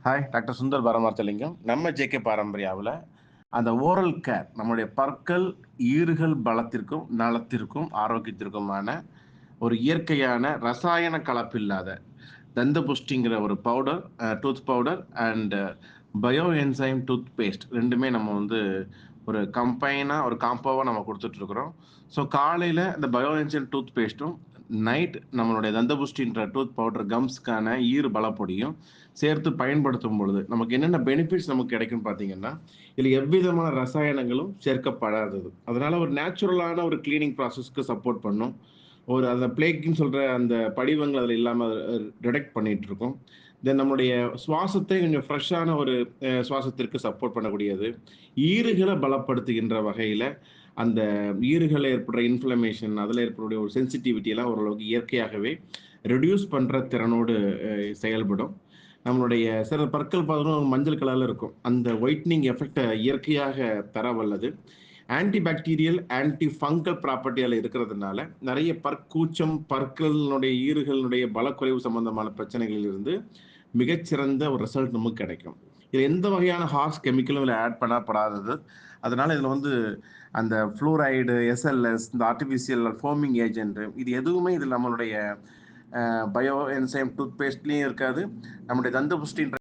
Hi doctor Sundar Paramarthalingam. நம்ம JK பாரம்பரியாவில் அந்த oral care நம்முடைய பற்கள் ஈறுகள் பலத்திற்கும் நலத்திற்கும் ஆரோக்கியத்திற்குமான ஒரு இயற்கையான ரசாயன கலப்பில்லாத தந்த புஷ்டிங்கிற ஒரு powder, tooth powder and bio enzyme toothpaste ரெண்டுமே நம்ம வந்து ஒரு கம்பைனாக ஒரு காம்போவாக நம்ம கொடுத்துட்ருக்குறோம். ஸோ காலையில் இந்த பயோ என்சைம் டூத் பேஸ்ட்டும், நைட் நம்மளுடைய தந்தபுஷ்டின்ற டூத் பவுடர் கம்ஸ்க்கான ஈறு பலப்பொடியும் சேர்த்து பயன்படுத்தும் பொழுது நமக்கு என்னென்ன பெனிஃபிட்ஸ் நமக்கு கிடைக்கும்னு பார்த்தீங்கன்னா, இதில் எவ்விதமான ரசாயனங்களும் சேர்க்கப்படாதது. அதனால ஒரு நேச்சுரலான ஒரு கிளீனிங் ப்ராசஸ்க்கு சப்போர்ட் பண்ணும். ஒரு அந்த பிளேக்ன்னு சொல்ற அந்த படிவங்கள் அதில இல்லாம டிடெக்ட் பண்ணிட்டு இருக்கும். தென் நம்முடைய சுவாசத்தை கொஞ்சம் ஃப்ரெஷ்ஷான ஒரு சுவாசத்திற்கு சப்போர்ட் பண்ணக்கூடியது. ஈறுகள பலப்படுத்துகின்ற வகையில, அந்த ஈறுகள்ல ஏற்படுற இன்ஃப்ளமேஷன், அதில ஏற்படக்கூடிய ஒரு சென்சிட்டிவிட்டி எல்லாம் ஓரளவுக்கு இயற்கையாகவே ரெடியூஸ் பண்ற திறனோடு செயல்படும். நம்மளுடைய சில பற்கள் பார்த்தீங்கன்னா மஞ்சள் கலர்ல இருக்கும். அந்த ஒயிட்னிங் எஃபெக்ட்ட இயற்கையாக தர வல்லது. Anti bacterial, anti fungal property அதில இருக்கிறதுனால, நெறைய பற்கூச்சம், பற்களினுடைய ஈறுகளினுடைய பலக்குறைவு சம்பந்தமான பிரச்சனைகளில் இருந்து மிகச்சிறந்த ஒரு ரிசல்ட் நமக்கு கிடைக்கும். இது எந்த வகையான ஹார்ஷ் கெமிக்கலும் இதில ஆட் பண்ணப்படாதது. அதனால இதில வந்து அந்த ஃப்ளூரைடு, எஸ்எல்எஸ், இந்த ஆர்டிபிசியல் ஃபோமிங் ஏஜென்ட் இது எதுவுமே இதில நம்மளுடைய பயோ என்சைம் டூத் பேஸ்ட்லயும் இருக்காது. நம்முடைய தந்தபுஷ்டின்ற